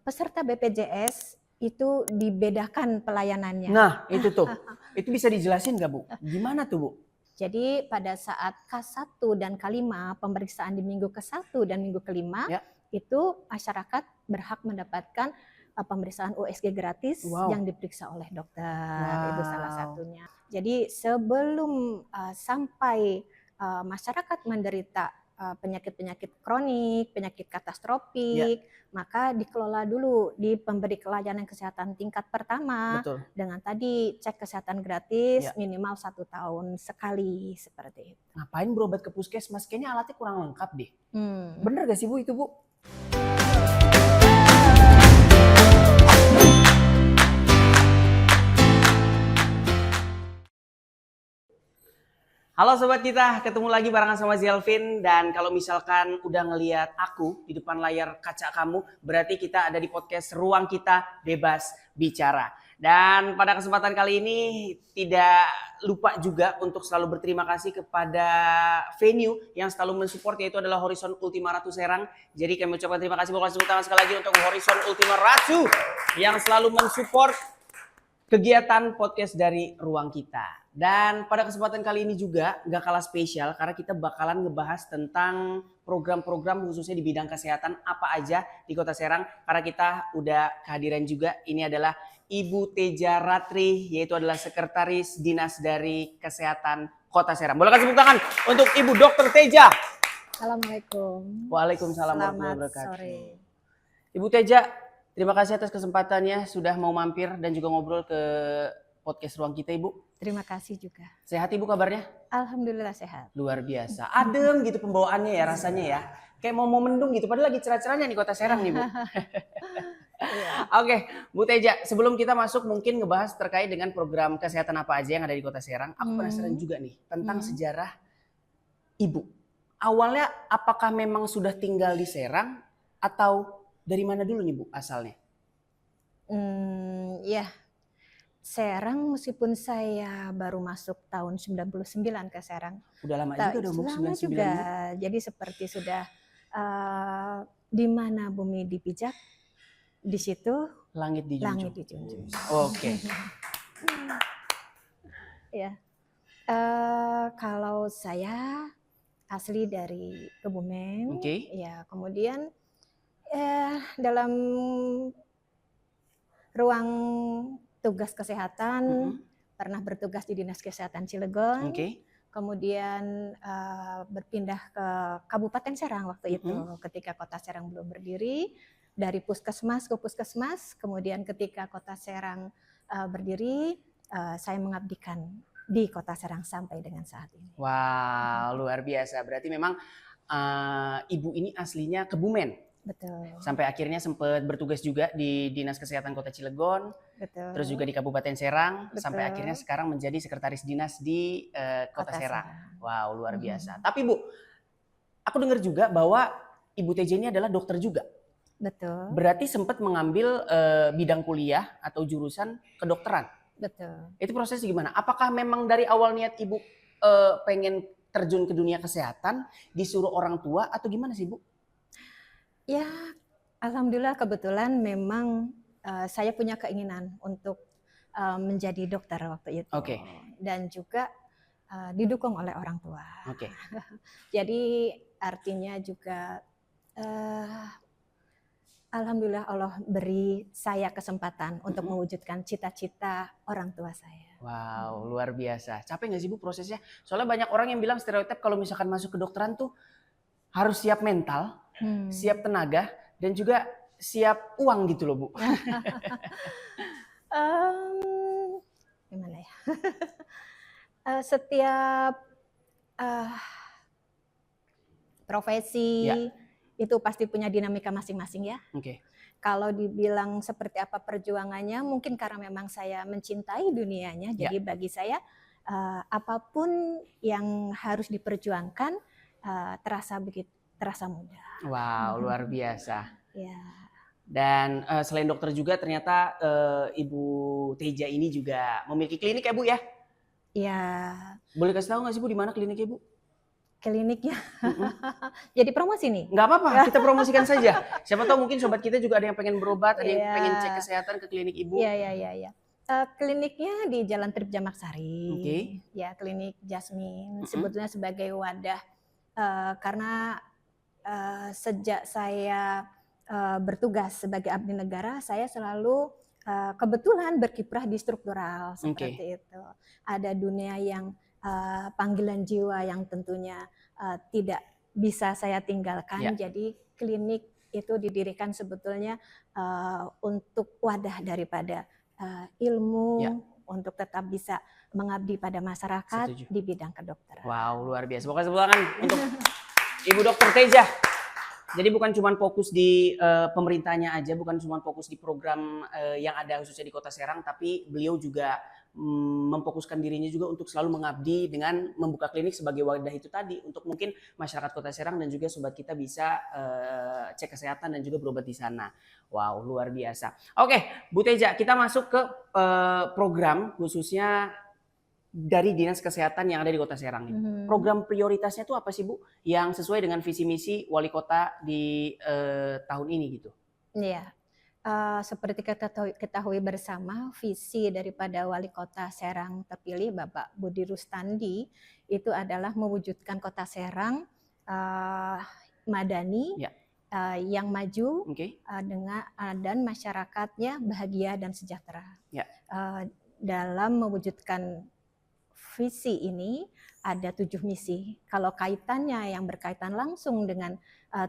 peserta BPJS itu dibedakan pelayanannya. Nah, itu tuh. Itu bisa dijelasin nggak, Bu? Gimana tuh, Bu? Jadi pada saat K1 dan K5, pemeriksaan di minggu ke-1 dan minggu ke-5, Ya. itu masyarakat berhak mendapatkan pemeriksaan USG gratis Wow. yang diperiksa oleh dokter. Wow. Itu salah satunya. Jadi sebelum sampai masyarakat menderita penyakit-penyakit kronik, penyakit katastrofik, maka dikelola dulu di pemberi pelayanan kesehatan tingkat pertama. Betul. Dengan tadi cek kesehatan gratis Ya. minimal 1 tahun sekali, seperti itu. Ngapain berobat ke puskesmas? Kayaknya alatnya kurang lengkap deh. Hmm. Bener gak sih, Bu, itu, Bu? Halo sobat kita, ketemu lagi barengan sama Zelvin. Dan kalau misalkan udah ngelihat aku di depan layar kaca kamu, berarti kita ada di podcast Ruang Kita Bebas Bicara. Dan pada kesempatan kali ini tidak lupa juga untuk selalu berterima kasih kepada venue yang selalu mensupport, yaitu adalah Horizon Ultima Ratu Serang. Jadi kami ucapkan terima kasih, boleh tepuk tangan sekali lagi untuk Horizon Ultima Ratu yang selalu mensupport kegiatan podcast dari Ruang Kita. Dan pada kesempatan kali ini juga gak kalah spesial karena kita bakalan ngebahas tentang program-program khususnya di bidang kesehatan apa aja di Kota Serang. Karena kita udah kehadiran juga, ini adalah Ibu Teja Ratri, yaitu adalah Sekretaris Dinas dari Kesehatan Kota Serang. Boleh kasih tepuk tangan untuk Ibu Dr. Teja. Assalamualaikum. Waalaikumsalam warahmatullahi Selamat wabarakatuh. sore. Ibu Teja, terima kasih atas kesempatannya sudah mau mampir dan juga ngobrol ke podcast Ruang Kita, Ibu. Terima kasih juga. Sehat Ibu kabarnya? Alhamdulillah sehat. Luar biasa. Adem gitu pembawaannya ya rasanya ya. Kayak mau mendung gitu. Padahal lagi cerah-cerahnya di Kota Serang nih, Bu. Oke, Bu Teja, sebelum kita masuk mungkin ngebahas terkait dengan program kesehatan apa aja yang ada di Kota Serang. Aku penasaran juga nih tentang sejarah Ibu. Awalnya apakah memang sudah tinggal di Serang atau dari mana dulu nih, Bu, asalnya? Ya, Serang meskipun saya baru masuk tahun 99 ke Serang. Udah lama juga dong, Bu, 99 juga. Jadi seperti sudah di mana bumi dipijak, di situ langit dijunjung. Oke. Ya. Kalau saya asli dari Kebumen. Oke. Ya, kemudian dalam ruang tugas kesehatan pernah bertugas di Dinas Kesehatan Cilegon. Kemudian berpindah ke Kabupaten Serang waktu itu ketika Kota Serang belum berdiri, dari puskesmas ke puskesmas. Kemudian ketika Kota Serang berdiri, saya mengabdikan di Kota Serang sampai dengan saat ini. Wow, luar biasa. Berarti memang Ibu ini aslinya Kebumen. Betul. Sampai akhirnya sempat bertugas juga di Dinas Kesehatan Kota Cilegon. Betul. Terus juga di Kabupaten Serang. Betul. Sampai akhirnya sekarang menjadi Sekretaris Dinas di Kota Serang. Wow, luar biasa. Tapi Bu, aku dengar juga bahwa Ibu Teja ini adalah dokter juga. Betul. Berarti sempat mengambil bidang kuliah atau jurusan kedokteran. Betul. Itu prosesnya gimana? Apakah memang dari awal niat Ibu pengen terjun ke dunia kesehatan, disuruh orang tua atau gimana sih, Bu? Ya, alhamdulillah kebetulan memang saya punya keinginan untuk menjadi dokter waktu itu. Oke. Dan juga didukung oleh orang tua. Oke. Jadi artinya juga alhamdulillah Allah beri saya kesempatan untuk mewujudkan cita-cita orang tua saya. Wow, luar biasa. Capek nggak sih, Bu, prosesnya? Soalnya banyak orang yang bilang stereotip kalau misalkan masuk kedokteran tuh harus siap mental, siap tenaga, dan juga siap uang gitu loh, Bu. Gimana ya? Setiap profesi itu pasti punya dinamika masing-masing ya. Oke. Kalau dibilang seperti apa perjuangannya, mungkin karena memang saya mencintai dunianya, jadi bagi saya apapun yang harus diperjuangkan terasa mudah. Wow, luar biasa. Ya. Dan selain dokter juga ternyata Ibu Teja ini juga memiliki klinik ya, Bu ya? Iya. Boleh kasih tahu nggak sih, Bu, di mana kliniknya, Bu? Kliniknya, Mm-mm. jadi promosi nih? Nggak apa-apa, kita promosikan saja. Siapa tahu mungkin sobat kita juga ada yang pengen berobat, ada yang pengen cek Iya, kesehatan ke klinik ibu. iya. Kliniknya di Jalan Trip Jamak Sari. Oke. Ya, klinik Jasmine. Mm-mm. Sebetulnya sebagai wadah karena sejak saya bertugas sebagai abdi negara, saya selalu kebetulan berkiprah di struktural seperti itu. Ada dunia yang panggilan jiwa yang tentunya tidak bisa saya tinggalkan. Jadi klinik itu didirikan sebetulnya untuk wadah daripada ilmu untuk tetap bisa mengabdi pada masyarakat. Setuju. Di bidang kedokteran. Wow, luar biasa. Pokoknya sebelah tangan untuk Ibu Dokter Teja. Jadi bukan cuma fokus di pemerintahnya aja, bukan cuma fokus di program yang ada khususnya di Kota Serang, tapi beliau juga memfokuskan dirinya juga untuk selalu mengabdi dengan membuka klinik sebagai wadah itu tadi untuk mungkin masyarakat Kota Serang dan juga sobat kita bisa cek kesehatan dan juga berobat di sana. Wow, luar biasa. Oke, Bu Teja, kita masuk ke program khususnya dari Dinas Kesehatan yang ada di Kota Serang ini. Program prioritasnya itu apa sih Bu? Yang sesuai dengan visi misi wali kota di tahun ini gitu. Iya. Seperti kita ketahui bersama, visi daripada wali kota Serang terpilih Bapak Budi Rustandi itu adalah mewujudkan Kota Serang madani, yang maju, dengan dan masyarakatnya bahagia dan sejahtera. Dalam mewujudkan visi ini ada 7 misi. Kalau kaitannya yang berkaitan langsung dengan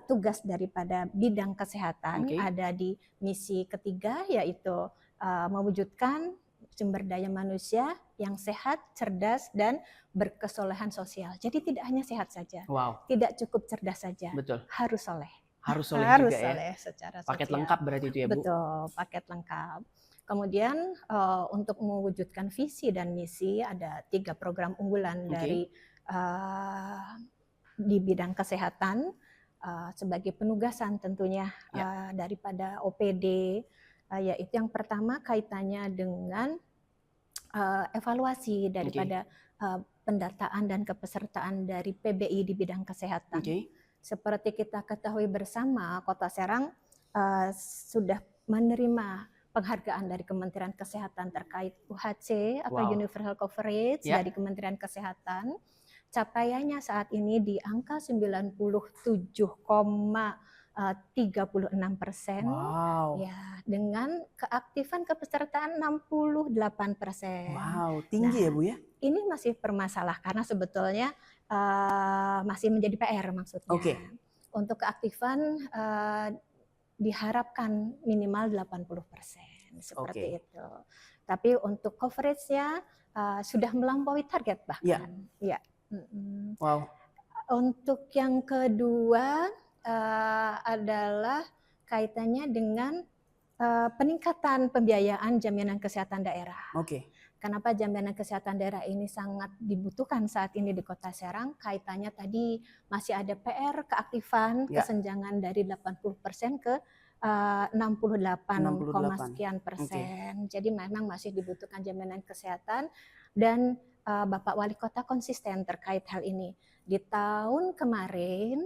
tugas daripada bidang kesehatan ada di misi ketiga, yaitu mewujudkan sumber daya manusia yang sehat, cerdas, dan berkesolehan sosial. Jadi tidak hanya sehat saja, tidak cukup cerdas saja, harus soleh. Harus soleh juga ya. Secara paket sosial. Lengkap berarti itu ya Bu? Betul, paket lengkap. Kemudian untuk mewujudkan visi dan misi ada 3 program unggulan dari di bidang kesehatan sebagai penugasan tentunya daripada OPD, yaitu yang pertama kaitannya dengan evaluasi daripada pendataan dan kepesertaan dari PBI di bidang kesehatan. Seperti kita ketahui bersama, Kota Serang sudah menerima penghargaan dari Kementerian Kesehatan terkait UHC atau Universal Coverage dari Kementerian Kesehatan. Capaiannya saat ini di angka 97,36%. Ya, dengan keaktifan kepesertaan 68%. Wow, tinggi ya Bu ya? Ini masih bermasalah karena sebetulnya masih menjadi PR maksudnya. Untuk keaktifan diharapkan minimal 80% seperti itu. Tapi untuk coverage-nya sudah melampaui target bahkan. Wow. Untuk yang kedua adalah kaitannya dengan peningkatan pembiayaan jaminan kesehatan daerah. Kenapa jaminan kesehatan daerah ini sangat dibutuhkan saat ini di Kota Serang? Kaitannya tadi masih ada PR keaktifan kesenjangan dari 80% ke 68, sekian persen. Jadi memang masih dibutuhkan jaminan kesehatan dan Bapak Wali Kota konsisten terkait hal ini. Di tahun kemarin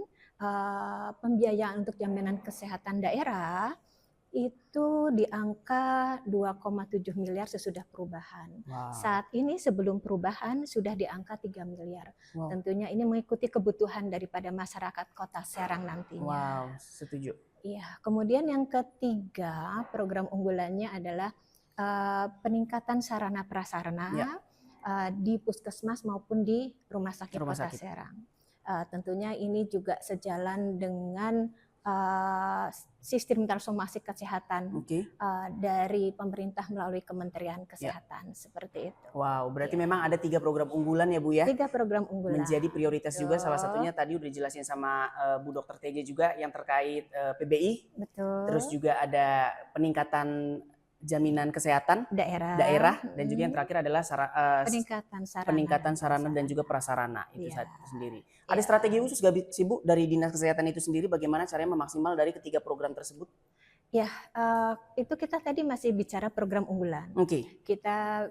pembiayaan untuk jaminan kesehatan daerah itu di angka 2,7 miliar sesudah perubahan. Saat ini sebelum perubahan sudah di angka 3 miliar. Tentunya ini mengikuti kebutuhan daripada masyarakat Kota Serang nantinya. Setuju. Iya, kemudian yang ketiga program unggulannya adalah peningkatan sarana prasarana di puskesmas maupun di rumah sakit Kota Serang. Tentunya ini juga sejalan dengan sistem transformasi kesehatan dari pemerintah melalui Kementerian Kesehatan seperti itu. Wow, berarti memang ada 3 program unggulan ya Bu ya? 3 program unggulan. Menjadi prioritas juga, salah satunya tadi udah dijelasin sama Bu Dokter Teja juga yang terkait PBI. Betul. Terus juga ada peningkatan jaminan kesehatan daerah dan juga yang terakhir adalah peningkatan sarana dan juga prasarana itu sendiri. Ada strategi khusus gak sih Bu dari Dinas Kesehatan itu sendiri bagaimana caranya memaksimal dari ketiga program tersebut? Ya, itu kita tadi masih bicara program unggulan. Kita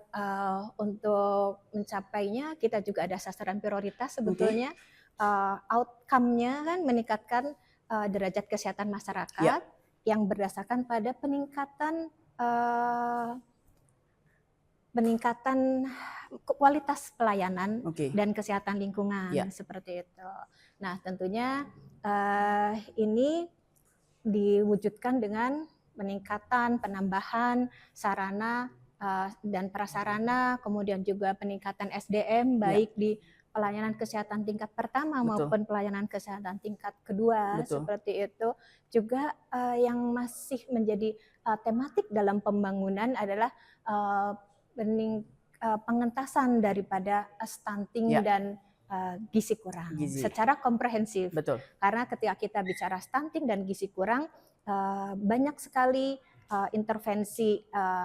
untuk mencapainya kita juga ada sasaran prioritas sebetulnya. outcome-nya kan meningkatkan derajat kesehatan masyarakat yang berdasarkan pada peningkatan kualitas pelayanan dan kesehatan lingkungan seperti itu. Nah, tentunya ini diwujudkan dengan penambahan sarana dan prasarana, kemudian juga peningkatan SDM baik di pelayanan kesehatan tingkat pertama maupun pelayanan kesehatan tingkat kedua seperti itu. Juga yang masih menjadi tematik dalam pembangunan adalah pengentasan daripada stunting dan gizi kurang secara komprehensif. Karena ketika kita bicara stunting dan gizi kurang, banyak sekali intervensi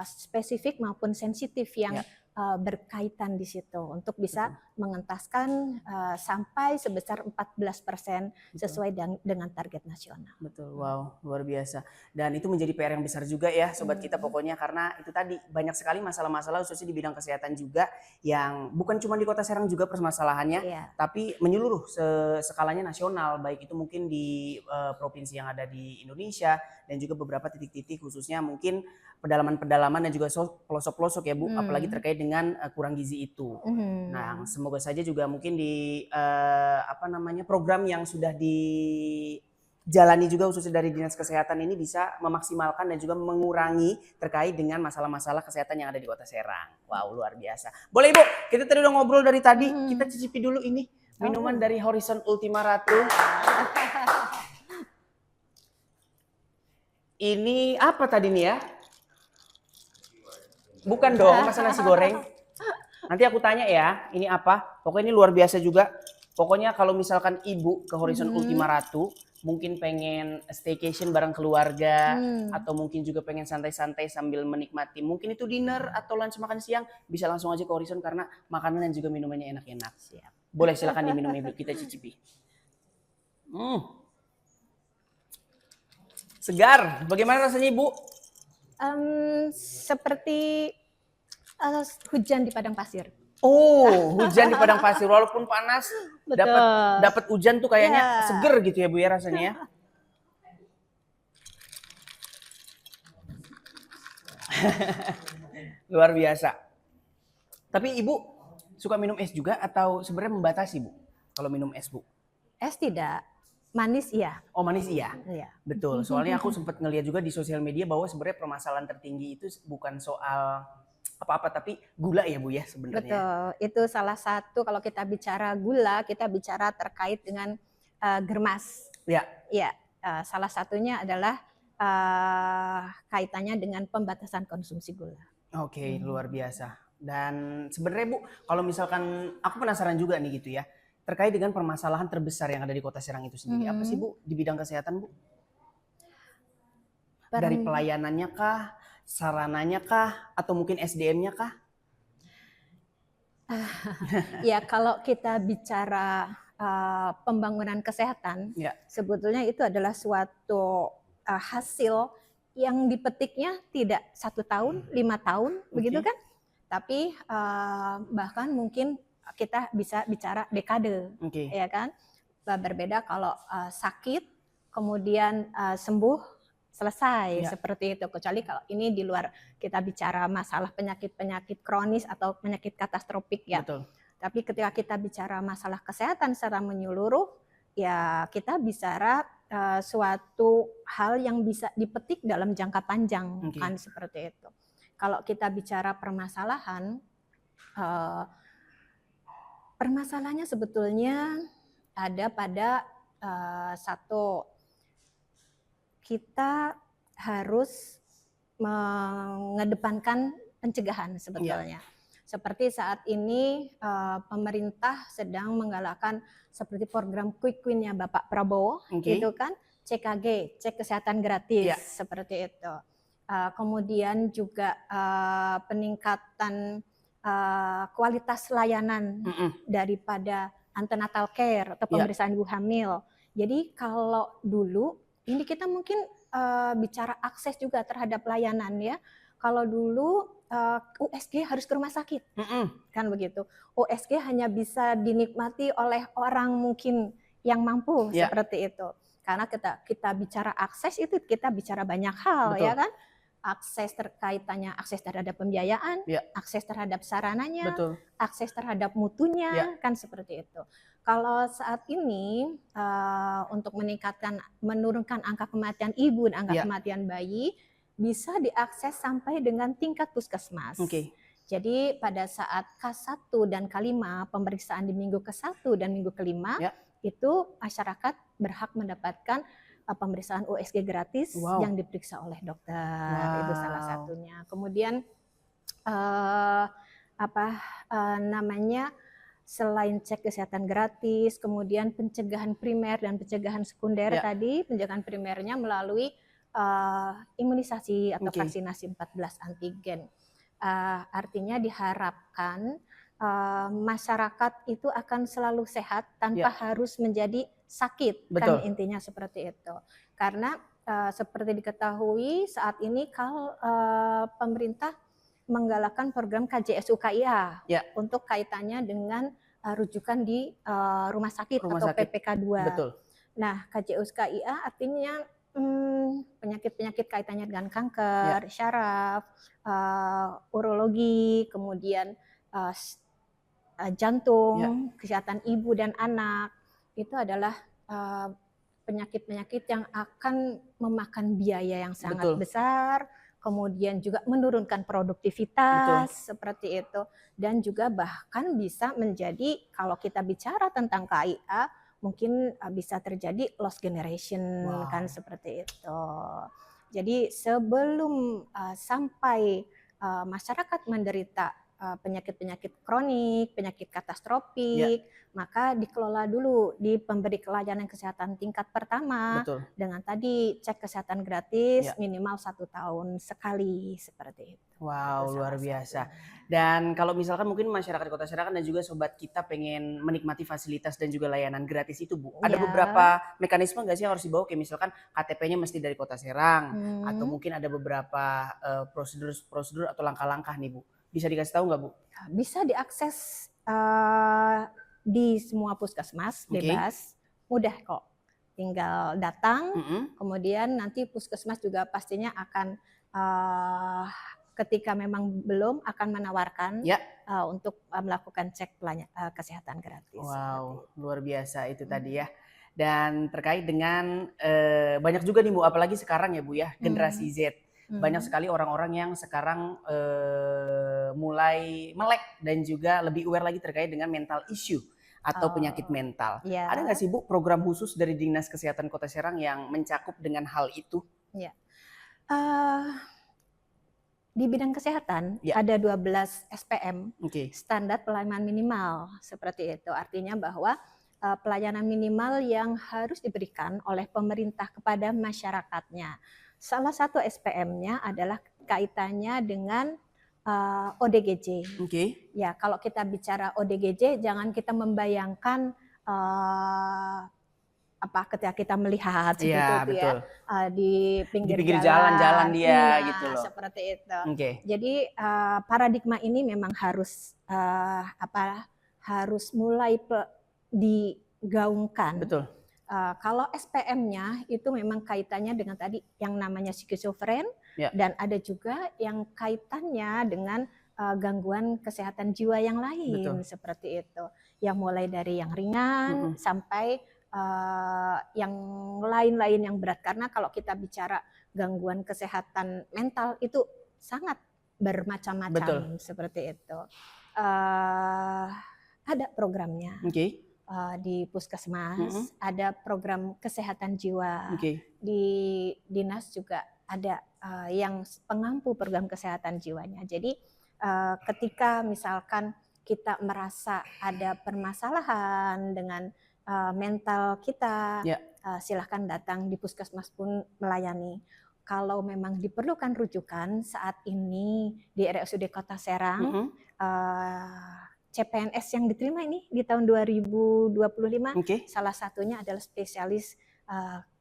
spesifik maupun sensitif yang berkaitan di situ untuk bisa mengentaskan sampai sebesar 14% sesuai dengan target nasional. Betul, wow, luar biasa. Dan itu menjadi PR yang besar juga ya sobat kita pokoknya, karena itu tadi banyak sekali masalah-masalah khususnya di bidang kesehatan juga yang bukan cuma di Kota Serang juga permasalahannya, tapi menyeluruh skalanya nasional, baik itu mungkin di provinsi yang ada di Indonesia dan juga beberapa titik-titik khususnya mungkin pedalaman-pedalaman dan juga pelosok-pelosok ya Bu, apalagi terkait dengan kurang gizi itu. Nah, semoga saja juga mungkin di program yang sudah dijalani juga khususnya dari Dinas Kesehatan ini bisa memaksimalkan dan juga mengurangi terkait dengan masalah-masalah kesehatan yang ada di Kota Serang. Wow, luar biasa. Boleh Ibu, kita tadi udah ngobrol dari tadi, kita cicipi dulu ini minuman dari Horizon Ultima Ratu. Ini apa tadi nih ya? Bukan dong, masa nasi goreng? Nanti aku tanya ya, ini apa? Pokoknya ini luar biasa juga. Pokoknya kalau misalkan Ibu ke Horizon Ultima Ratu, mungkin pengen staycation bareng keluarga, atau mungkin juga pengen santai-santai sambil menikmati, mungkin itu dinner atau lunch makan siang, bisa langsung aja ke Horizon karena makanan dan juga minumannya enak-enak. Boleh silakan diminum Ibu, kita cicipi. Segar, bagaimana rasanya Ibu? Seperti hujan di padang pasir. Oh, hujan di padang pasir walaupun panas, dapat hujan tuh kayaknya seger gitu ya Bu ya rasanya ya. Luar biasa. Tapi Ibu suka minum es juga atau sebenarnya membatasi Bu kalau minum es Bu? Es tidak. Manis iya. Oh manis iya? Iya. Betul, soalnya aku sempat ngeliat juga di sosial media bahwa sebenarnya permasalahan tertinggi itu bukan soal apa-apa tapi gula ya Bu ya sebenarnya. Betul, itu salah satu kalau kita bicara gula, kita bicara terkait dengan germas. Ya, salah satunya adalah kaitannya dengan pembatasan konsumsi gula. Oke, luar biasa. Dan sebenarnya Bu, kalau misalkan aku penasaran juga nih gitu ya, terkait dengan permasalahan terbesar yang ada di Kota Serang itu sendiri. Apa sih Bu di bidang kesehatan Bu? Dari pelayanannya kah, sarananya kah, atau mungkin SDM-nya kah? Ya kalau kita bicara pembangunan kesehatan, sebetulnya itu adalah suatu hasil yang dipetiknya tidak 1 tahun, 5 tahun, begitu kan? Tapi bahkan mungkin kita bisa bicara dekade, ya kan? Berbeda kalau sakit, kemudian sembuh, selesai seperti itu. Kecuali kalau ini di luar kita bicara masalah penyakit-penyakit kronis atau penyakit katastropik ya. Betul. Tapi ketika kita bicara masalah kesehatan secara menyeluruh, ya kita bicara suatu hal yang bisa dipetik dalam jangka panjang, kan seperti itu. Kalau kita bicara permasalahan, permasalahannya sebetulnya ada pada satu, kita harus mengedepankan pencegahan sebetulnya. Seperti saat ini pemerintah sedang menggalakkan seperti program Quick Win-nya Bapak Prabowo, itu kan CKG, cek kesehatan gratis, seperti itu. Kemudian juga peningkatan kualitas layanan daripada antenatal care atau pemeriksaan ibu hamil. Jadi kalau dulu ini kita mungkin bicara akses juga terhadap layanan ya. Kalau dulu USG harus ke rumah sakit, kan begitu. USG hanya bisa dinikmati oleh orang mungkin yang mampu seperti itu. Karena kita bicara akses itu kita bicara banyak hal. Betul. Ya kan. Akses akses terhadap pembiayaan, akses terhadap sarananya, akses terhadap mutunya, kan seperti itu. Kalau saat ini untuk menurunkan angka kematian ibu dan angka kematian bayi bisa diakses sampai dengan tingkat puskesmas. Jadi pada saat K1 dan K5 pemeriksaan di minggu ke-1 dan minggu ke-5 itu masyarakat berhak mendapatkan pemeriksaan USG gratis yang diperiksa oleh dokter. Itu salah satunya. Kemudian selain cek kesehatan gratis, kemudian pencegahan primer dan pencegahan sekunder tadi, pencegahan primernya melalui imunisasi atau vaksinasi 14 antigen. Artinya diharapkan masyarakat itu akan selalu sehat tanpa harus menjadi sakit. Betul. Kan intinya seperti itu. Karena seperti diketahui saat ini kalau pemerintah menggalakkan program KJSU KIA untuk kaitannya dengan rujukan di rumah sakit atau PPK 2. Betul. Nah, KJSU KIA artinya penyakit-penyakit kaitannya dengan kanker, syaraf, urologi, kemudian jantung, kesehatan ibu dan anak, itu adalah penyakit-penyakit yang akan memakan biaya yang sangat besar, kemudian juga menurunkan produktivitas seperti itu, dan juga bahkan bisa menjadi kalau kita bicara tentang KIA mungkin bisa terjadi lost generation kan seperti itu. Jadi sebelum sampai masyarakat menderita penyakit-penyakit kronik, penyakit katastrofik, maka dikelola dulu di pemberi layanan kesehatan tingkat pertama. Betul. Dengan tadi cek kesehatan gratis minimal 1 tahun sekali seperti itu. Wow, luar biasa. Dan kalau misalkan mungkin masyarakat Kota Serang dan juga sobat kita pengen menikmati fasilitas dan juga layanan gratis itu, Bu. Ada beberapa mekanisme nggak sih yang harus dibawa? Kayak misalkan KTP-nya mesti dari Kota Serang atau mungkin ada beberapa prosedur atau langkah-langkah nih, Bu. Bisa dikasih tahu nggak, Bu? Bisa diakses di semua puskesmas, bebas, mudah kok. Tinggal datang, kemudian nanti puskesmas juga pastinya akan ketika memang belum akan menawarkan untuk melakukan cek kesehatan gratis. Wow, luar biasa itu tadi ya. Dan terkait dengan banyak juga nih, Bu, apalagi sekarang ya, Bu ya, generasi Z. Banyak sekali orang-orang yang sekarang mulai melek dan juga lebih aware lagi terkait dengan mental issue atau penyakit mental. Ada nggak sih, Bu, program khusus dari Dinas Kesehatan Kota Serang yang mencakup dengan hal itu? Di bidang kesehatan ada 12 SPM, standar pelayanan minimal seperti itu. Artinya bahwa pelayanan minimal yang harus diberikan oleh pemerintah kepada masyarakatnya. Salah satu SPM-nya adalah kaitannya dengan ODGJ. Ya, kalau kita bicara ODGJ, jangan kita membayangkan ketika kita melihat seperti itu di pinggir jalan-jalan dia gitu loh. Seperti itu. Jadi paradigma ini memang harus harus mulai digaungkan. Betul. Kalau SPM-nya itu memang kaitannya dengan tadi yang namanya skizofren dan ada juga yang kaitannya dengan gangguan kesehatan jiwa yang lain. Seperti itu. Yang mulai dari yang ringan sampai yang lain-lain yang berat, karena kalau kita bicara gangguan kesehatan mental itu sangat bermacam-macam seperti itu. Ada programnya di puskesmas, ada program kesehatan jiwa, di dinas juga ada yang pengampu program kesehatan jiwanya. Jadi ketika misalkan kita merasa ada permasalahan dengan mental kita, silahkan datang di puskesmas pun melayani. Kalau memang diperlukan rujukan saat ini di RSUD Kota Serang, CPNS yang diterima ini di tahun 2025, salah satunya adalah spesialis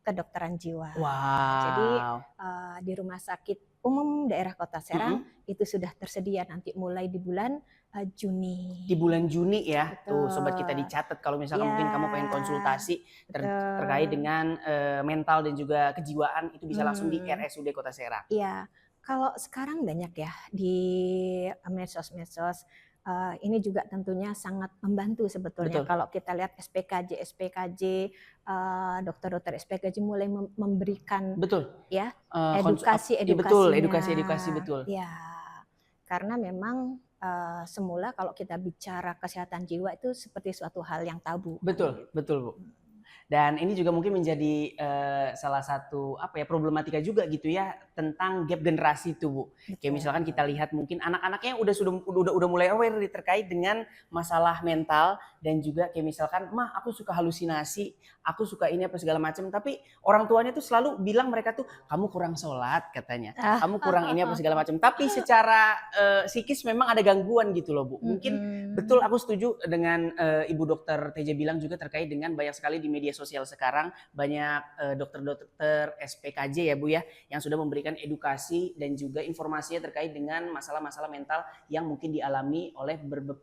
kedokteran jiwa. Wow. Jadi di Rumah Sakit Umum Daerah Kota Serang itu sudah tersedia nanti mulai di bulan Juni. Di bulan Juni ya. Betul. Tuh sobat kita dicatat kalau misalkan mungkin kamu pengen konsultasi terkait dengan mental dan juga kejiwaan, itu bisa langsung di RSUD Kota Serang. Iya. Kalau sekarang banyak ya di medsos-medsos, ini juga tentunya sangat membantu sebetulnya. Betul. Kalau kita lihat SPKJ, dokter-dokter SPKJ mulai memberikan ya edukasi, betul. Ya, karena memang semula kalau kita bicara kesehatan jiwa itu seperti suatu hal yang tabu. Betul, Bu. Dan ini juga mungkin menjadi salah satu problematika juga gitu ya tentang gap generasi itu, Bu. Betul. Kayak misalkan kita lihat mungkin anak-anaknya udah mulai aware terkait dengan masalah mental, dan juga kayak misalkan, "Mah, aku suka halusinasi, aku suka ini apa segala macam." Tapi orang tuanya tuh selalu bilang mereka tuh, "Kamu kurang sholat," katanya. "Kamu kurang ini apa segala macam." Tapi secara psikis memang ada gangguan gitu loh, Bu. Mungkin betul, aku setuju dengan Ibu Dokter Teja bilang juga terkait dengan banyak sekali di media sosial sekarang banyak dokter-dokter SPKJ ya Bu ya, yang sudah memberikan edukasi dan juga informasinya terkait dengan masalah-masalah mental yang mungkin dialami oleh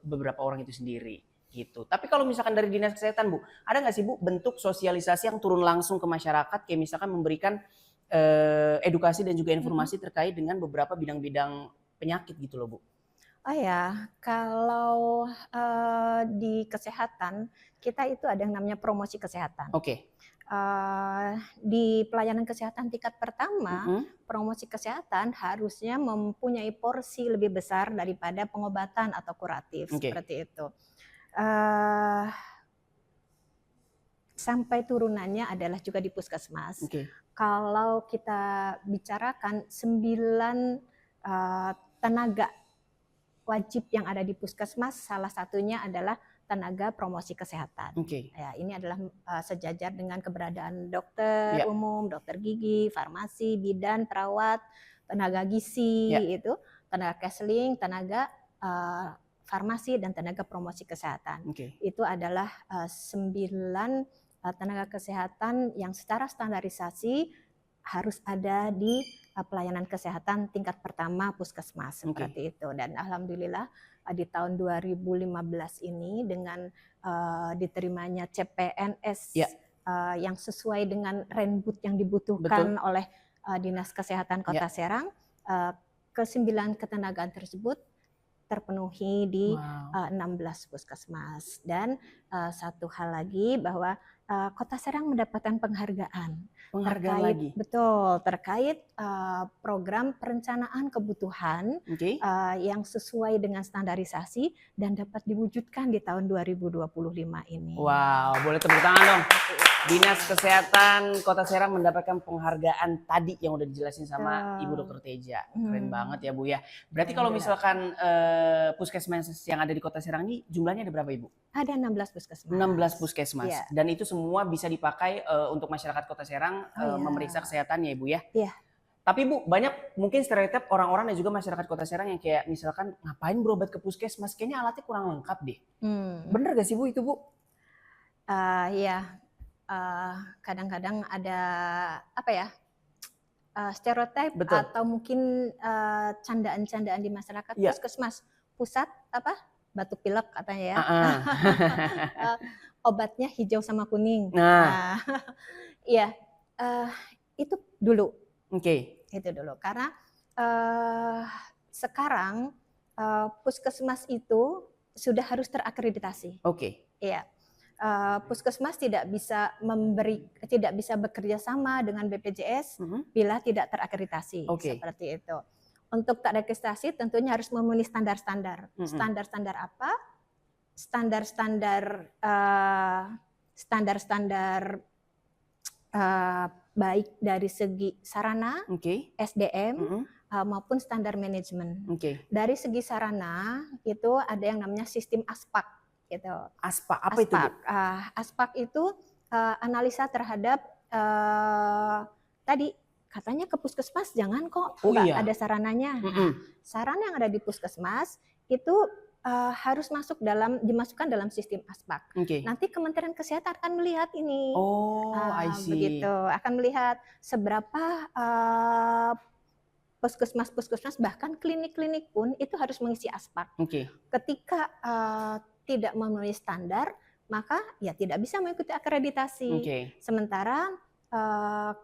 beberapa orang itu sendiri gitu. Tapi kalau misalkan dari Dinas Kesehatan Bu, ada nggak sih Bu bentuk sosialisasi yang turun langsung ke masyarakat, kayak misalkan memberikan edukasi dan juga informasi terkait dengan beberapa bidang-bidang penyakit gitu loh Bu? Oh ya, kalau di kesehatan kita itu ada yang namanya promosi kesehatan. Oke. Di pelayanan kesehatan tingkat pertama, promosi kesehatan harusnya mempunyai porsi lebih besar daripada pengobatan atau kuratif, seperti itu. Sampai turunannya adalah juga di puskesmas. Kalau kita bicarakan 9 tenaga wajib yang ada di puskesmas, salah satunya adalah tenaga promosi kesehatan. Ya, ini adalah sejajar dengan keberadaan dokter umum, dokter gigi, farmasi, bidan, perawat, tenaga gizi, itu tenaga counseling, tenaga farmasi, dan tenaga promosi kesehatan. Itu adalah 9 tenaga kesehatan yang secara standarisasi harus ada di pelayanan kesehatan tingkat pertama puskesmas, seperti itu. Dan alhamdulillah di tahun 2015 ini dengan diterimanya CPNS yang sesuai dengan renbud yang dibutuhkan oleh Dinas Kesehatan Kota Serang, ke-9 ketenagaan tersebut terpenuhi di 16 puskesmas. Dan satu hal lagi bahwa Kota Serang mendapatkan penghargaan terkait program perencanaan kebutuhan yang sesuai dengan standarisasi dan dapat diwujudkan di tahun 2025 ini. Wow, boleh tepuk tangan dong. Dinas Kesehatan Kota Serang mendapatkan penghargaan tadi yang udah dijelasin sama Ibu Dokter Teja. Keren banget ya Bu ya. Berarti kalau misalkan puskesmas yang ada di Kota Serang ini jumlahnya ada berapa Ibu? Ada 16 puskesmas. 16 puskesmas. Dan itu semua bisa dipakai untuk masyarakat Kota Serang memeriksa kesehatannya Ibu ya? Iya. Tapi Bu, banyak mungkin stereotip orang-orang dan juga masyarakat Kota Serang yang kayak misalkan ngapain berobat ke puskesmas, kayaknya alatnya kurang lengkap deh. Bener gak sih Bu itu Bu? Iya. Kadang-kadang ada stereotip atau mungkin candaan-candaan di masyarakat. Puskesmas pusat batuk pilek katanya ya. Obatnya hijau sama kuning. Iya, itu dulu. Itu dulu karena sekarang puskesmas itu sudah harus terakreditasi. Iya. Puskesmas tidak bisa bekerja sama dengan BPJS bila tidak terakreditasi, seperti itu. Untuk terakreditasi tentunya harus memenuhi standar-standar. Standar-standar apa? Standar-standar baik dari segi sarana, SDM, maupun standar manajemen. Dari segi sarana itu ada yang namanya sistem ASPAK. Gitu. Apa itu? ASPAK itu analisa terhadap tadi katanya ke puskesmas jangan kok nggak ada sarananya. Sarana yang ada di puskesmas itu harus dimasukkan dalam sistem ASPAK. Nanti Kementerian Kesehatan akan melihat ini. I see. Begitu, akan melihat seberapa puskesmas bahkan klinik-klinik pun itu harus mengisi ASPAK. Ketika tidak memenuhi standar, maka ya tidak bisa mengikuti akreditasi. Sementara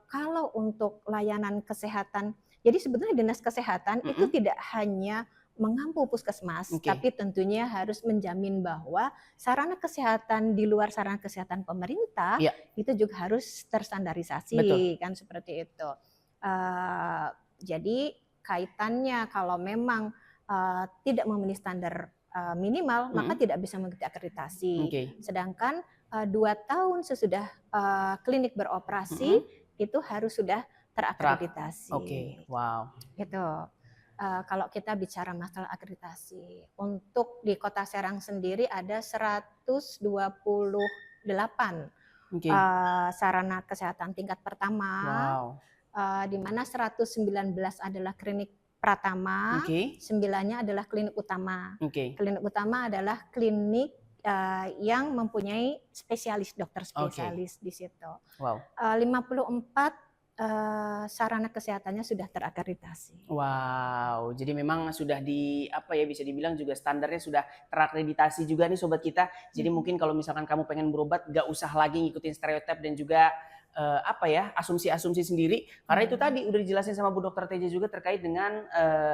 kalau untuk layanan kesehatan, jadi sebetulnya dinas kesehatan itu tidak hanya mengampu puskesmas, tapi tentunya harus menjamin bahwa sarana kesehatan di luar sarana kesehatan pemerintah itu juga harus terstandarisasi. Kan seperti itu. Jadi kaitannya kalau memang tidak memenuhi standar minimal, maka tidak bisa mengikuti akreditasi. Sedangkan 2 tahun sesudah klinik beroperasi itu harus sudah terakreditasi. Wow. Gitu. Kalau kita bicara masalah akreditasi, untuk di Kota Serang sendiri ada 128 sarana kesehatan tingkat pertama, di mana 119 adalah klinik pratama, 9-nya adalah klinik utama. Klinik utama adalah klinik yang mempunyai dokter spesialis di situ. 54 sarana kesehatannya sudah terakreditasi. Wow, jadi memang sudah bisa dibilang juga standarnya sudah terakreditasi juga nih sobat kita. Jadi mungkin kalau misalkan kamu pengen berobat, gak usah lagi ngikutin stereotip dan juga asumsi-asumsi sendiri. Karena itu tadi udah dijelasin sama Bu Dokter TJ juga terkait dengan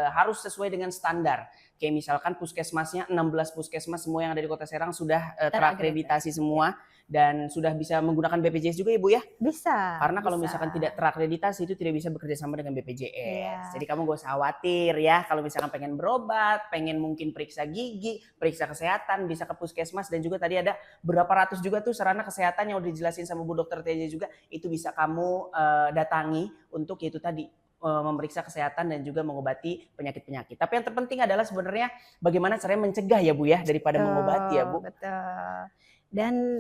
harus sesuai dengan standar. Kayak misalkan puskesmasnya 16 puskesmas semua yang ada di Kota Serang sudah terakreditasi semua. Dan sudah bisa menggunakan BPJS juga ya Bu ya? Bisa. Karena kalau misalkan tidak terakreditasi itu tidak bisa bekerja sama dengan BPJS. Jadi kamu gak usah khawatir ya. Kalau misalkan pengen berobat, pengen mungkin periksa gigi, periksa kesehatan, bisa ke puskesmas. Dan juga tadi ada berapa ratus juga tuh sarana kesehatan yang udah dijelasin sama Bu Dokter TJ juga. Itu bisa kamu datangi untuk itu tadi. Memeriksa kesehatan dan juga mengobati penyakit-penyakit. Tapi yang terpenting adalah sebenarnya bagaimana caranya mencegah ya Bu ya daripada mengobati ya Bu. Betul. Dan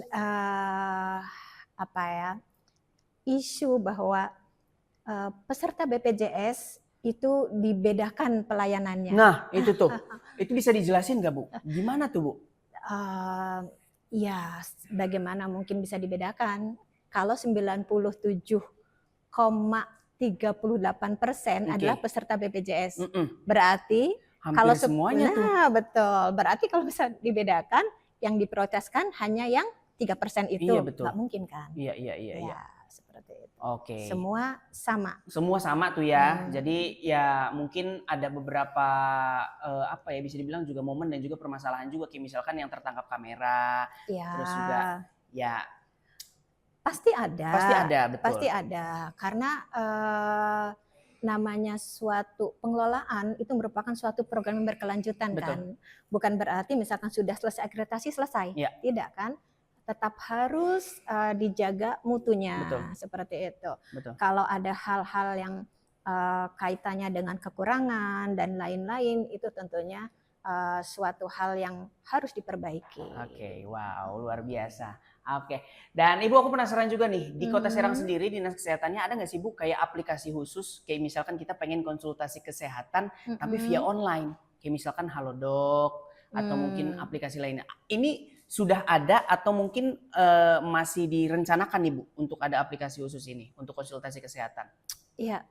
isu bahwa peserta BPJS itu dibedakan pelayanannya. Nah itu tuh, itu bisa dijelasin nggak Bu? Gimana tuh Bu? Ya bagaimana mungkin bisa dibedakan? Kalau 97,38% adalah peserta BPJS, berarti hampir kalau semuanya tuh. Betul, berarti kalau bisa dibedakan, yang diproteskan hanya yang 3% itu. Iya, betul. Nggak mungkin kan? Iya. Ya, seperti itu. Oke. Semua sama. Semua sama tuh ya. Jadi ya mungkin ada beberapa bisa dibilang juga momen dan juga permasalahan juga kayak misalkan yang tertangkap kamera. Ya. Terus juga ya pasti ada. Betul. Pasti ada. Karena namanya suatu pengelolaan itu merupakan suatu program yang berkelanjutan. Betul. Kan, bukan berarti misalkan sudah selesai akreditasi selesai, tidak kan, tetap harus dijaga mutunya. Betul. Seperti itu. Betul. Kalau ada hal-hal yang kaitannya dengan kekurangan dan lain-lain, itu tentunya suatu hal yang harus diperbaiki. Oke, wow, luar biasa. Oke, dan Ibu aku penasaran juga nih, di Kota Serang sendiri dinas kesehatannya ada nggak sih Bu kayak aplikasi khusus, kayak misalkan kita pengen konsultasi kesehatan tapi via online, kayak misalkan Halodoc atau mungkin aplikasi lainnya. Ini sudah ada atau mungkin masih direncanakan nih Bu untuk ada aplikasi khusus ini untuk konsultasi kesehatan? Iya,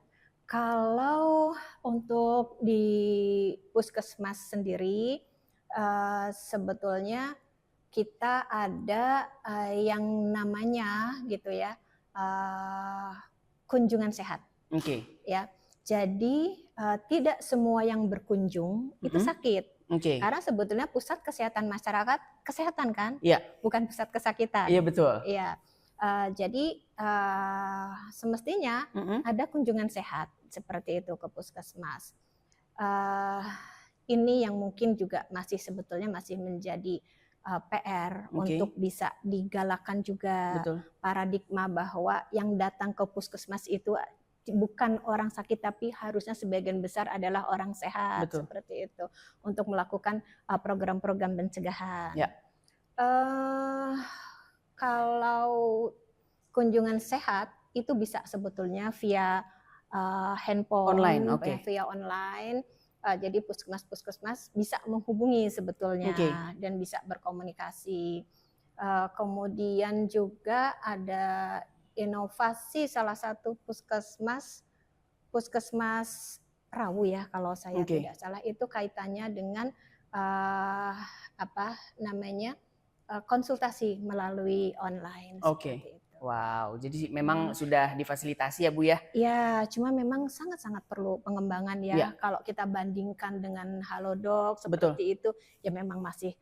kalau untuk di puskesmas sendiri sebetulnya kita ada yang namanya gitu ya kunjungan sehat. Ya, jadi tidak semua yang berkunjung itu sakit. Karena sebetulnya pusat kesehatan masyarakat kesehatan kan, bukan pusat kesakitan. Iya betul. Iya. Jadi semestinya ada kunjungan sehat seperti itu ke puskesmas. Ini yang mungkin juga sebetulnya masih menjadi PR untuk bisa digalakan juga. Betul. Paradigma bahwa yang datang ke puskesmas itu bukan orang sakit tapi harusnya sebagian besar adalah orang sehat. Betul. Seperti itu untuk melakukan program-program pencegahan. Kalau kunjungan sehat itu bisa sebetulnya via handphone, via online. Jadi puskesmas-puskesmas bisa menghubungi sebetulnya Oke. dan bisa berkomunikasi. Kemudian juga ada inovasi salah satu puskesmas Rawu ya kalau saya Oke. tidak salah, itu kaitannya dengan konsultasi melalui online Oke. seperti itu. Wow, jadi memang sudah difasilitasi ya Bu ya? Ya, cuma memang sangat-sangat perlu pengembangan ya. Iya. Kalau kita bandingkan dengan Halodoc Betul. seperti itu, ya memang masih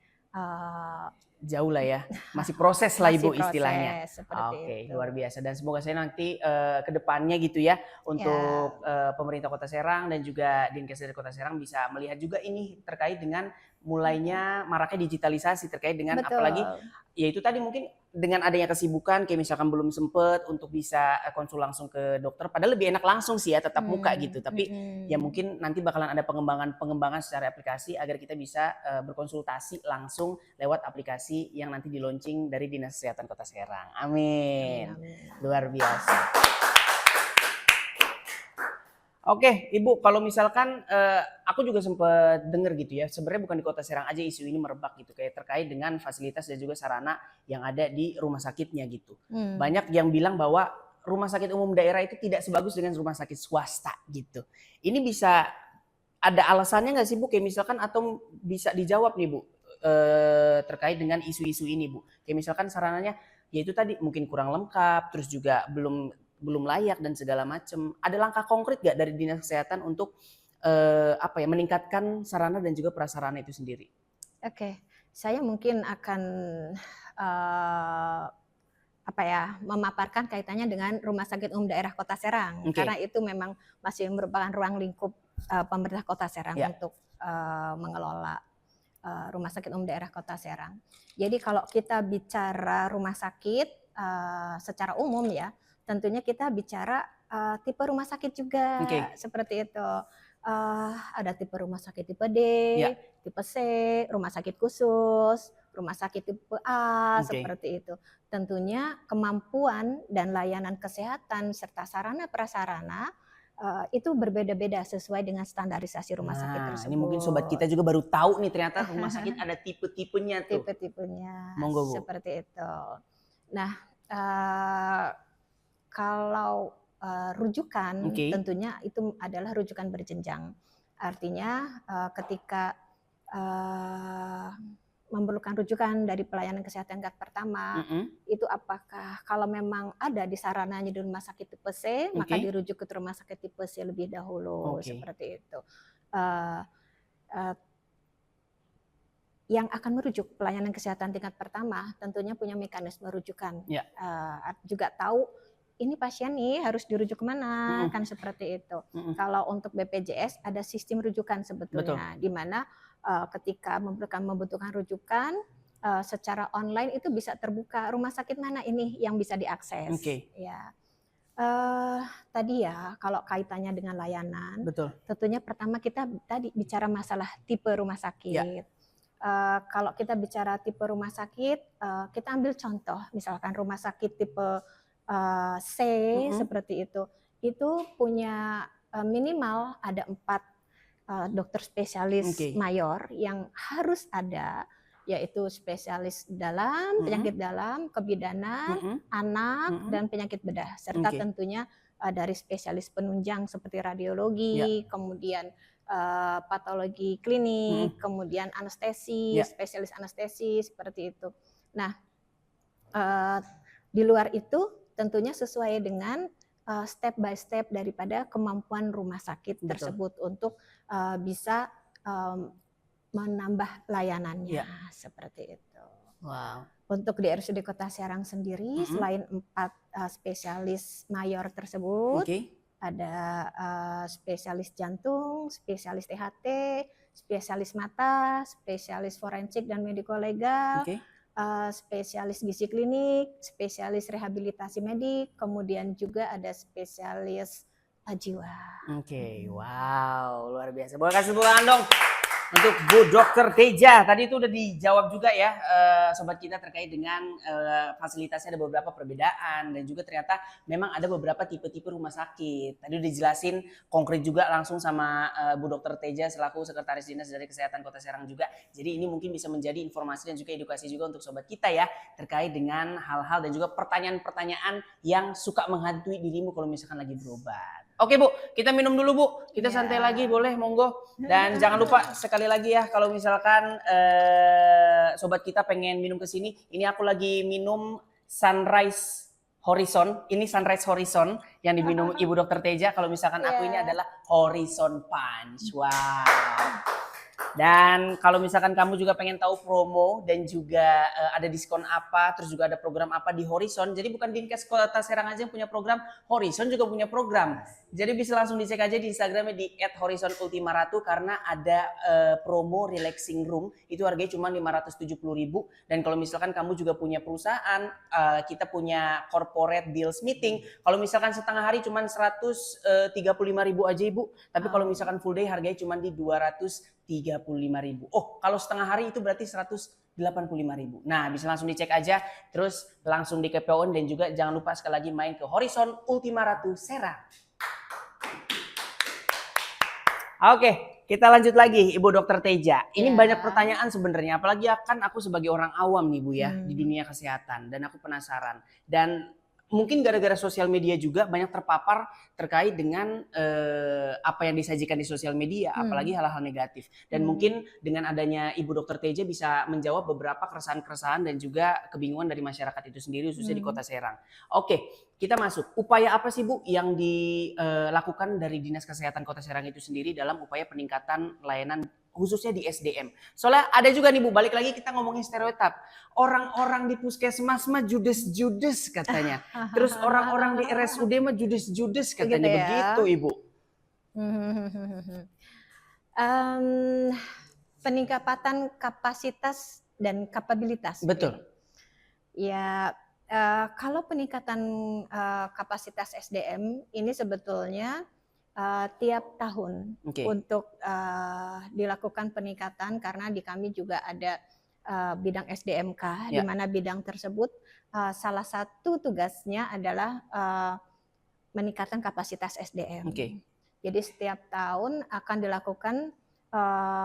Jauh lah ya, masih proses lah Ibu masih istilahnya. proses seperti Oke, itu. luar biasa dan semoga saya nanti ke depannya gitu ya untuk pemerintah Kota Serang dan juga Dinkes dari Kota Serang bisa melihat juga ini terkait dengan mulainya maraknya digitalisasi terkait dengan Betul. apalagi ya itu tadi mungkin dengan adanya kesibukan kayak misalkan belum sempet untuk bisa konsul langsung ke dokter, padahal lebih enak langsung sih ya tetap muka gitu, tapi ya mungkin nanti bakalan ada pengembangan secara aplikasi agar kita bisa berkonsultasi langsung lewat aplikasi yang nanti di launching dari Dinas Kesehatan Kota Serang. Amin. Luar biasa. Oke, Ibu, kalau misalkan aku juga sempat dengar gitu ya, sebenarnya bukan di Kota Serang aja isu ini merebak gitu, kayak terkait dengan fasilitas dan juga sarana yang ada di rumah sakitnya gitu. Banyak yang bilang bahwa rumah sakit umum daerah itu tidak sebagus dengan rumah sakit swasta gitu. Ini bisa ada alasannya nggak sih Bu, kayak misalkan atau bisa dijawab nih Bu terkait dengan isu-isu ini Bu. Kayak misalkan sarananya ya itu tadi mungkin kurang lengkap, terus juga belum layak dan segala macam. Ada langkah konkret gak dari Dinas Kesehatan untuk meningkatkan sarana dan juga prasarana itu sendiri? Oke, saya mungkin akan memaparkan kaitannya dengan Rumah Sakit Umum Daerah Kota Serang, karena itu memang masih merupakan ruang lingkup pemerintah Kota Serang untuk mengelola Rumah Sakit Umum Daerah Kota Serang. Jadi kalau kita bicara rumah sakit secara umum ya, tentunya kita bicara tipe rumah sakit juga seperti itu. Ada tipe rumah sakit tipe D, tipe C, rumah sakit khusus, rumah sakit tipe A, seperti itu. Tentunya kemampuan dan layanan kesehatan serta sarana prasarana itu berbeda-beda sesuai dengan standarisasi rumah sakit tersebut. Ini mungkin sobat kita juga baru tahu nih ternyata rumah sakit ada tipe-tipenya tuh. Tipe-tipenya, Monggo, Bu. seperti itu. Nah, kalau rujukan tentunya itu adalah rujukan berjenjang. Artinya ketika memerlukan rujukan dari pelayanan kesehatan tingkat pertama, itu apakah kalau memang ada di sarananya di rumah sakit tipe C, maka dirujuk ke rumah sakit tipe C lebih dahulu, seperti itu. Yang akan merujuk pelayanan kesehatan tingkat pertama tentunya punya mekanisme rujukan, juga tahu ini pasien nih harus dirujuk kemana, kan seperti itu. Kalau untuk BPJS ada sistem rujukan sebetulnya, di mana ketika membutuhkan rujukan secara online itu bisa terbuka rumah sakit mana ini yang bisa diakses. Ya. Tadi ya kalau kaitannya dengan layanan, tentunya pertama kita tadi bicara masalah tipe rumah sakit. Kalau kita bicara tipe rumah sakit, kita ambil contoh misalkan rumah sakit tipe C seperti itu punya minimal ada 4 dokter spesialis mayor yang harus ada, yaitu spesialis dalam, penyakit dalam, kebidanan, anak, dan penyakit bedah, serta tentunya dari spesialis penunjang seperti radiologi, kemudian patologi klinik, kemudian anestesi, spesialis anestesi, seperti itu. Nah, di luar itu tentunya sesuai dengan step by step daripada kemampuan rumah sakit tersebut untuk bisa menambah layanannya, seperti itu. Wow. Untuk di RSUD Kota Serang sendiri, selain 4 spesialis mayor tersebut, ada spesialis jantung, spesialis THT, spesialis mata, spesialis forensik dan mediko-legal, spesialis gizi klinik, spesialis rehabilitasi medik, kemudian juga ada spesialis jiwa. Wow, luar biasa. Boleh kasih tepuk tangan dong untuk Bu Dokter Teja. Tadi itu udah dijawab juga ya sobat kita terkait dengan fasilitasnya ada beberapa perbedaan dan juga ternyata memang ada beberapa tipe-tipe rumah sakit. Tadi udah dijelasin konkret juga langsung sama Bu Dokter Teja selaku Sekretaris Dinas dari Kesehatan Kota Serang juga. Jadi ini mungkin bisa menjadi informasi dan juga edukasi juga untuk sobat kita ya terkait dengan hal-hal dan juga pertanyaan-pertanyaan yang suka menghantui dirimu kalau misalkan lagi berobat. Oke Bu, kita minum dulu Bu. Kita santai lagi boleh, monggo. Dan jangan lupa sekali lagi ya kalau misalkan sobat kita pengen minum ke sini, ini aku lagi minum Sunrise Horizon. Ini Sunrise Horizon yang diminum Ibu Dokter Teja. Kalau misalkan aku ini adalah Horizon Punch. Wow. Dan kalau misalkan kamu juga pengen tahu promo dan juga ada diskon apa, terus juga ada program apa di Horizon. Jadi bukan Dinkes Kota Serang aja yang punya program, Horizon juga punya program. Jadi bisa langsung dicek aja di Instagramnya di @horizonultimaratu karena ada promo relaxing room. Itu harganya cuma 570.000. Dan kalau misalkan kamu juga punya perusahaan, kita punya corporate deals meeting. Kalau misalkan setengah hari cuma 135.000 aja Ibu. Tapi kalau misalkan full day harganya cuma di 235.000. Oh, kalau setengah hari itu berarti 185.000. Nah, bisa langsung dicek aja, terus langsung di KPO dan juga jangan lupa sekali lagi main ke Horizon Ultimaratu Serang. Oke, kita lanjut lagi Ibu Dokter Teja. Ini banyak pertanyaan sebenarnya, apalagi kan aku sebagai orang awam nih Bu ya di dunia kesehatan dan aku penasaran. Dan mungkin gara-gara sosial media juga banyak terpapar terkait dengan apa yang disajikan di sosial media, apalagi hal-hal negatif. Dan mungkin dengan adanya Ibu Dokter Teja bisa menjawab beberapa keresahan-keresahan dan juga kebingungan dari masyarakat itu sendiri, khususnya di Kota Serang. Oke, kita masuk. Upaya apa sih Bu yang dilakukan dari Dinas Kesehatan Kota Serang itu sendiri dalam upaya peningkatan layanan khususnya di SDM. Soalnya ada juga nih Bu, balik lagi kita ngomongin stereotip. Orang-orang di puskesmas mah judes-judes katanya. Terus orang-orang di RSUD mah judes-judes katanya. Begitu, ya? Begitu Ibu. Peningkatan kapasitas dan kapabilitas. Betul. Ya, kalau peningkatan kapasitas SDM ini sebetulnya tiap tahun untuk dilakukan peningkatan karena di kami juga ada bidang SDMK di mana bidang tersebut salah satu tugasnya adalah meningkatkan kapasitas SDM. Jadi setiap tahun akan dilakukan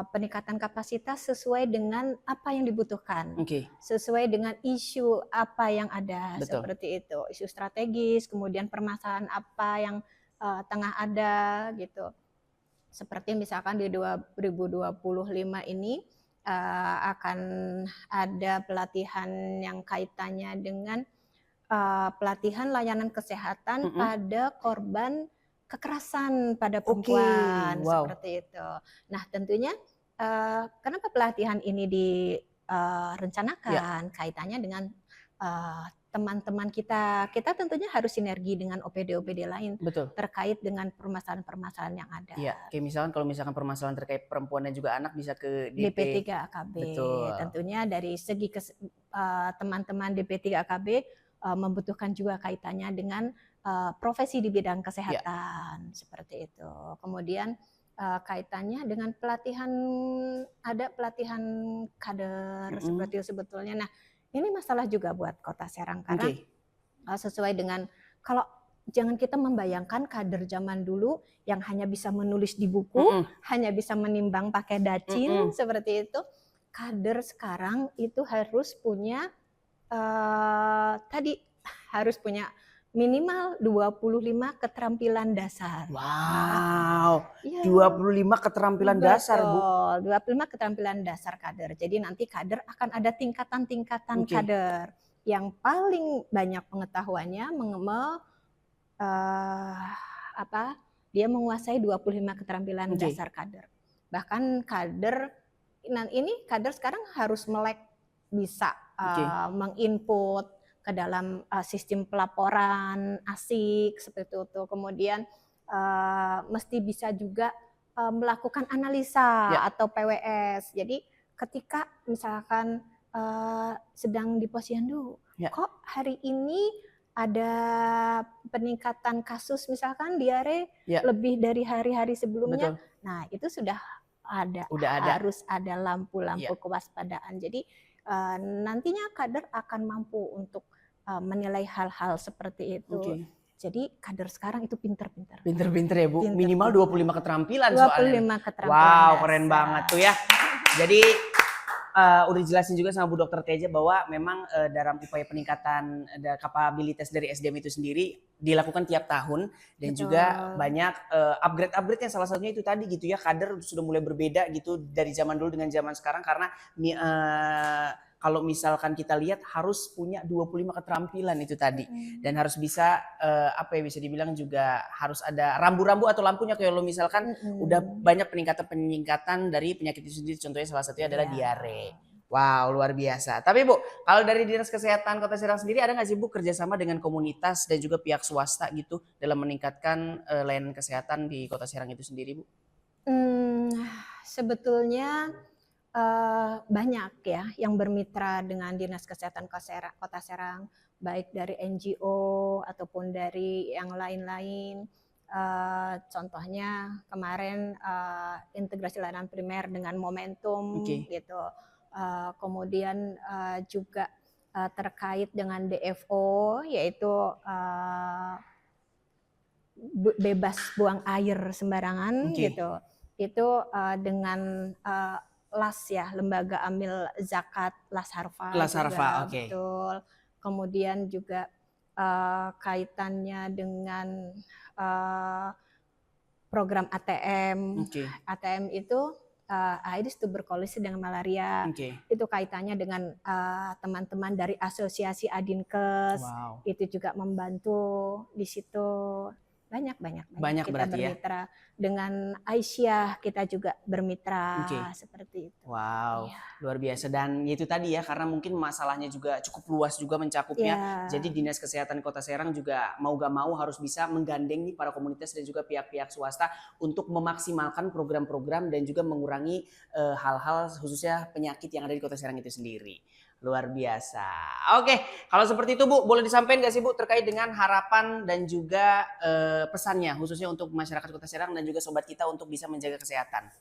peningkatan kapasitas sesuai dengan apa yang dibutuhkan, sesuai dengan isu apa yang ada. Seperti itu, isu strategis, kemudian permasalahan apa yang tengah ada gitu. Seperti misalkan di 2025 ini akan ada pelatihan yang kaitannya dengan pelatihan layanan kesehatan pada korban kekerasan pada perempuan, seperti itu. Nah, tentunya kenapa pelatihan ini direncanakan kaitannya dengan teman-teman kita tentunya harus sinergi dengan OPD-OPD lain terkait dengan permasalahan-permasalahan yang ada. Iya, kayak misalkan kalau misalkan permasalahan terkait perempuan dan juga anak bisa ke DP3AKB. Tentunya dari segi teman-teman DP3AKB membutuhkan juga kaitannya dengan profesi di bidang kesehatan, seperti itu. Kemudian kaitannya dengan pelatihan, ada pelatihan kader seperti itu sebetulnya. Nah, ini masalah juga buat Kota Serang karena sesuai dengan, kalau jangan kita membayangkan kader zaman dulu yang hanya bisa menulis di buku, hanya bisa menimbang pakai dacin seperti itu. Kader sekarang itu harus punya harus punya minimal 25 keterampilan dasar. Wow, 25 keterampilan dasar Bu. 25 keterampilan dasar kader. Jadi nanti kader akan ada tingkatan-tingkatan kader. Yang paling banyak pengetahuannya dia menguasai 25 keterampilan dasar kader. Bahkan kader sekarang harus melek bisa menginput ke dalam sistem pelaporan ASIK seperti itu. Kemudian mesti bisa juga melakukan analisa atau PWS. Jadi ketika misalkan sedang di posyandu, kok hari ini ada peningkatan kasus misalkan diare lebih dari hari-hari sebelumnya. Nah, itu sudah Udah ada. Harus ada lampu-lampu Iya. kewaspadaan. Jadi nantinya kader akan mampu untuk menilai hal-hal seperti itu. Oke. Jadi kader sekarang itu pinter-pinter. Pinter-pinter ya Bu, Pinter, minimal 25 keterampilan 25 soalnya. keterampilan Wow, dasar. keren banget tuh ya. Jadi udah dijelasin juga sama Bu Dr. Teja bahwa memang dalam upaya peningkatan kapabilitas dari SDM itu sendiri dilakukan tiap tahun dan Betul. juga banyak upgrade-upgrade yang salah satunya itu tadi gitu ya, kader sudah mulai berbeda gitu dari zaman dulu dengan zaman sekarang karena kalau misalkan kita lihat harus punya 25 keterampilan itu tadi dan harus bisa apa ya bisa dibilang juga harus ada rambu-rambu atau lampunya kayak lo misalkan udah banyak peningkatan dari penyakit itu sendiri, contohnya salah satunya adalah diare. Wow, luar biasa. Tapi Bu, kalau dari Dinas Kesehatan Kota Serang sendiri ada nggak sih Bu kerjasama dengan komunitas dan juga pihak swasta gitu dalam meningkatkan layanan kesehatan di Kota Serang itu sendiri Bu? Sebetulnya banyak ya yang bermitra dengan Dinas Kesehatan Kota Serang, baik dari NGO ataupun dari yang lain-lain. Contohnya kemarin integrasi layanan primer dengan momentum gitu. Kemudian juga terkait dengan DFO yaitu bebas buang air sembarangan gitu. Itu dengan LAS ya, Lembaga Amil Zakat LAS Harfa. LAS Harfa, oke. Betul. Kemudian juga kaitannya dengan program ATM. ATM itu Aedes tuberkulosis dengan malaria. Itu kaitannya dengan teman-teman dari Asosiasi Adinkes. Itu juga membantu di situ. Banyak kita bermitra ya? Dengan Aisyah kita juga bermitra seperti itu. Wow, luar biasa. Dan itu tadi ya karena mungkin masalahnya juga cukup luas juga mencakupnya. Jadi Dinas Kesehatan Kota Serang juga mau gak mau harus bisa menggandeng nih para komunitas dan juga pihak-pihak swasta untuk memaksimalkan program-program dan juga mengurangi hal-hal khususnya penyakit yang ada di Kota Serang itu sendiri. Luar biasa. Oke, kalau seperti itu Bu, boleh disampaikan nggak sih Bu terkait dengan harapan dan juga pesannya khususnya untuk masyarakat Kota Serang dan juga sobat kita untuk bisa menjaga kesehatan?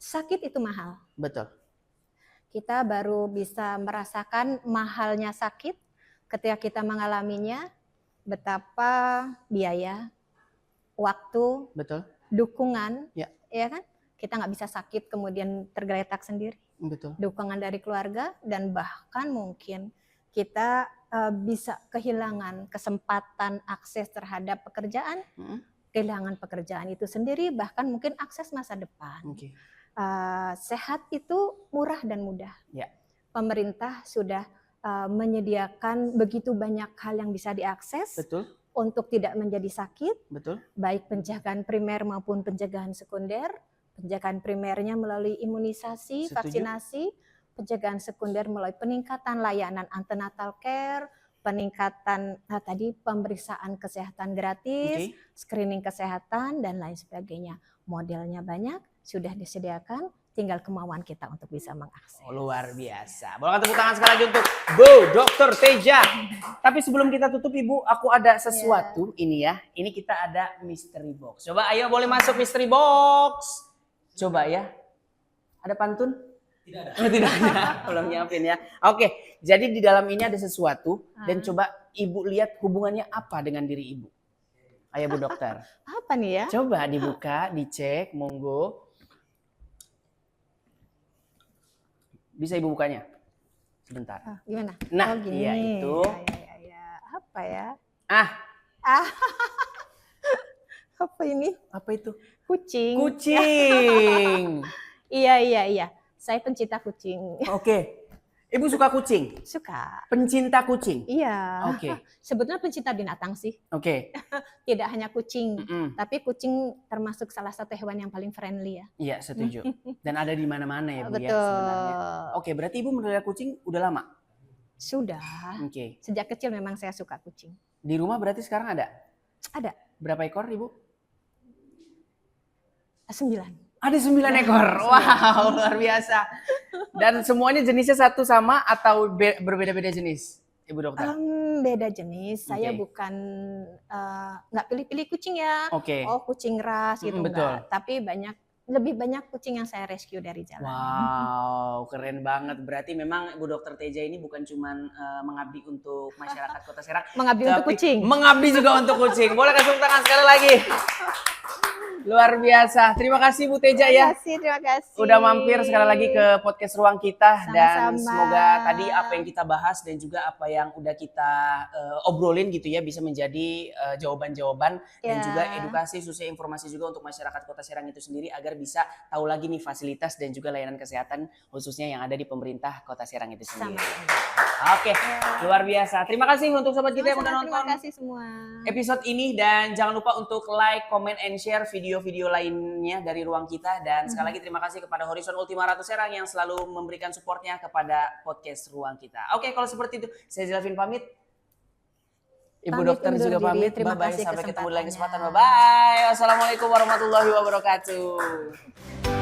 Sakit itu mahal. Betul. Kita baru bisa merasakan mahalnya sakit ketika kita mengalaminya, betapa biaya, waktu, betul, dukungan, ya kan? Kita nggak bisa sakit kemudian tergeletak sendiri. Betul. Dukungan dari keluarga dan bahkan mungkin kita bisa kehilangan kesempatan akses terhadap pekerjaan, kehilangan pekerjaan itu sendiri, bahkan mungkin akses masa depan. Sehat itu murah dan mudah. Pemerintah sudah menyediakan begitu banyak hal yang bisa diakses. Betul. Untuk tidak menjadi sakit. Betul. Baik pencegahan primer maupun pencegahan sekunder. Pencegahan primernya melalui imunisasi, vaksinasi, pencegahan sekunder melalui peningkatan layanan antenatal care, peningkatan tadi pemeriksaan kesehatan gratis, screening kesehatan dan lain sebagainya. Modelnya banyak, sudah disediakan, tinggal kemauan kita untuk bisa mengakses. Luar biasa. Boleh tepuk tangan sekali lagi untuk Bu Dr. Teja. Tapi sebelum kita tutup Ibu, aku ada sesuatu ini ya. Ini kita ada mystery box. Coba ayo boleh masuk mystery box. Coba ya. Ada pantun? Tidak ada. Tidak ada. Belum nyiapin ya. Oke, jadi di dalam ini ada sesuatu dan coba Ibu lihat hubungannya apa dengan diri Ibu. Ayo Bu Dokter. Apa nih ya? Coba dibuka, dicek, monggo. Bisa Ibu bukanya? Sebentar. Gimana? Nah, gini. iya itu. Ya. Apa ya? Apa ini? Apa itu? Kucing. Kucing. Iya. Saya pencinta kucing. Oke. Ibu suka kucing? Suka. Pencinta kucing? Iya. Oke. Sebetulnya pencinta binatang sih. Oke. Tidak hanya kucing, tapi kucing termasuk salah satu hewan yang paling friendly ya. Iya, setuju. Dan ada di mana-mana ya Bu. Betul. Ya sebenarnya. Oke, berarti Ibu melihara kucing udah lama? Sudah. Oke. Sejak kecil memang saya suka kucing. Di rumah berarti sekarang ada? Ada. Berapa ekor Ibu? 9. Ada 9 ekor. Wow, luar biasa. Dan semuanya jenisnya satu sama atau berbeda-beda jenis? Ibu dokter? Beda jenis. Saya bukan nggak pilih-pilih kucing ya. Oh kucing ras gitu enggak. Tapi lebih banyak kucing yang saya rescue dari jalan. Wow, keren banget. Berarti memang Ibu Dokter Teja ini bukan cuma mengabdi untuk masyarakat Kota Serang, mengabdi untuk kucing. Mengabdi juga untuk kucing. Boleh kasih tepuk tangan sekali lagi. Luar biasa. Terima kasih Bu Teja ya. Terima kasih. Udah mampir sekali lagi ke podcast Ruang Kita. Sama-sama. Dan semoga tadi apa yang kita bahas dan juga apa yang udah kita obrolin gitu ya bisa menjadi jawaban-jawaban dan juga edukasi, khususnya informasi juga untuk masyarakat Kota Serang itu sendiri agar bisa tahu lagi nih fasilitas dan juga layanan kesehatan khususnya yang ada di pemerintah Kota Serang itu sendiri. Oke, luar biasa. Terima kasih untuk sobat kita yang udah nonton. Terima kasih semua Episode ini dan jangan lupa untuk like, comment, and share video-video lainnya dari Ruang Kita dan sekali lagi terima kasih kepada Horizon Ultima Ratu Serang yang selalu memberikan supportnya kepada podcast Ruang Kita. Oke, kalau seperti itu saya Zelvin pamit. Ibu Dokter juga pamit. Bye-bye. Sampai ketemu di lain kesempatan. Bye-bye. Wassalamualaikum warahmatullahi wabarakatuh.